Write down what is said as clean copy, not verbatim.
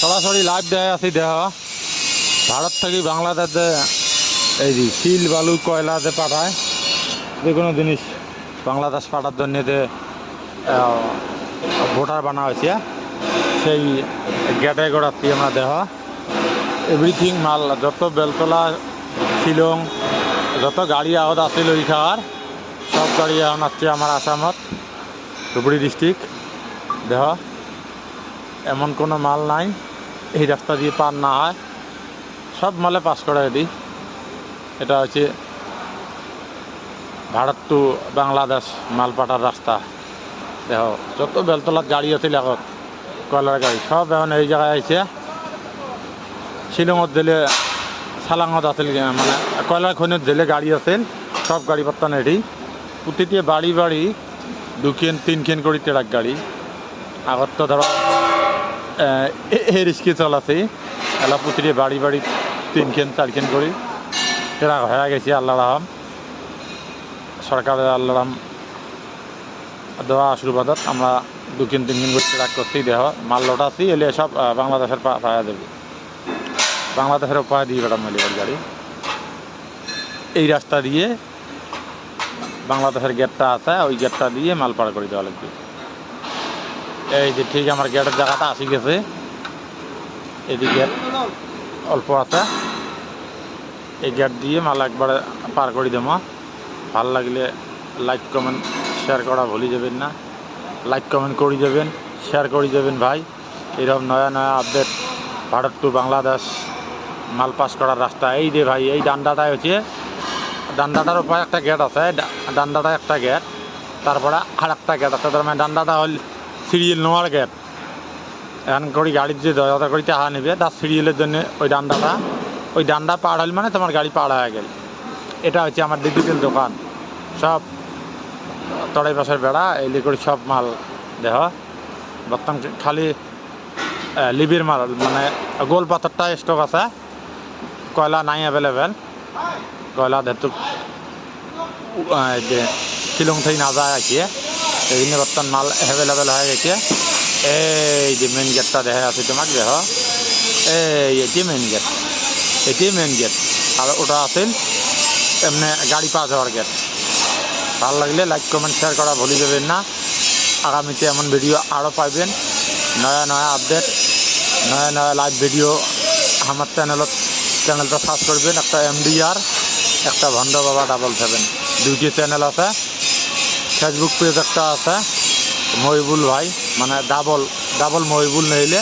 সরাসরি লাইভ দেখাই আছি। দেহ ভারত থেকে বাংলাদেশে এই যে শিল বালু কয়লাতে পাঠায়, যে কোনো জিনিস বাংলাদেশ পাঠার জন্য যে ভোটার বানা হয়েছে, সেই গেটে গোড়াচ্ছি আমরা। দেহ এভরিথিং মাল, যত বেলতলা শিলং যত গাড়ি আহত আছিল ওইখার সব গাড়ি এখন আসছে আমার আসামত, ধুবুরী ডিস্ট্রিক্ট। দেহ এমন কোনো মাল নাই এই রাস্তা দিয়ে পার না হয়, সব মালে পাস করে দিই। এটা হচ্ছে ভারত টু বাংলাদেশ মাল পাঠার রাস্তা। দেহ যত বেলতলার গাড়ি আছিল আগত কয়লার গাড়ি সব এখন এই জায়গায় আইছে। শিলংত দিলে সালাঙত আছিল, মানে কয়লার খনিত দিলে গাড়ি আছিল, সব গাড়ি পত্তা নেই। প্রতিটি বাড়ি বাড়ি 2 3 খেন করে ট্রাক গাড়ি। আগত তো ধরো এই রিস্কি চলাছে, এলা প্রতিটি বাড়ি বাড়ি 3 খেন 4 খেন করে ট্রাক হয়ে গেছে। আল্লাহ রাহাম সরকারের আল্লাহ রাহাম দেওয়া আশীর্বাদত আমরা 2 খেন 3 খেন করে ট্রাক করতেই। দেহ মাল লোটাচ্ছি, এলে সব বাংলাদেশের পাওয়া দেবে, বাংলাদেশের উপায় দিয়ে বেড়া মেলিবার গাড়ি। এই রাস্তা দিয়ে বাংলাদেশের গেটটা আছে, ওই গেটটা দিয়ে মাল পার করে দেওয়া লাগবে। এই যে ঠিক আমার গেটের জায়গাটা আসি গেছে, এদিকে গেট অল্প আছে, এই গেট দিয়ে মাল একবারে পার করে দেবো। ভাল লাগলে লাইক কমেন্ট শেয়ার করা ভুলে যাবেন না। লাইক কমেন্ট করে যাবেন, শেয়ার করে যাবেন ভাই। এরকম নয়া নয়া আপডেট ভারত টু বাংলাদেশ মাল পাস করার রাস্তা। এই যে ভাই এই ডান্ডাটাই হচ্ছে, ডান্ডাটার উপরে একটা গেট আছে, ডান্ডাটা একটা গেট, তারপরে আর একটা গেট আছে। তার মানে ডান্ডাটা হল সিরিয়াল নেওয়ার গেট। এখন করে গাড়ির যে দরজা করে টাকা নেবে তার সিরিয়ালের জন্য ওই ডান্ডা পার হল মানে তোমার গাড়ি পার হয়ে গেল। এটা হচ্ছে আমার ডিজিটাল দোকান, সব তড়াই পাশের বেড়া এই করে সব মাল। দেহ বর্তমান খালি লিবির মাল, মানে গোল পাথরটা স্টক আছে, কয়লা নাই অ্যাভেলেবেল। কয়লা যেহেতু যে শিলং থেকে না যায় আঁকিয়ে, এই জন্য বর্তমান মাল অ্যাভেলেবেল হয়ে গেছে। এই যে মেন গেটটা দেখা আছে তোমার, দেহ এটি মেন গেট, এটি মেন গেট। আর ওটা আছে এমনি গাড়ি পাস হওয়ার গেট। ভালো লাগলে লাইক কমেন্ট শেয়ার করা ভুলে যাবেন না। আগামীতে এমন ভিডিও আরও পাইবেন, নয়া নয়া আপডেট, নয়া নয়া লাইভ ভিডিও আমার চ্যানেলটা সার্চ করবেন। একটা MDR, একটা ভণ্ড বাবা 777, 2টি চ্যানেল আছে। ফেসবুক পেজ একটা আছে মহিবুল ভাই, মানে ডাবল মহিবুল নইলে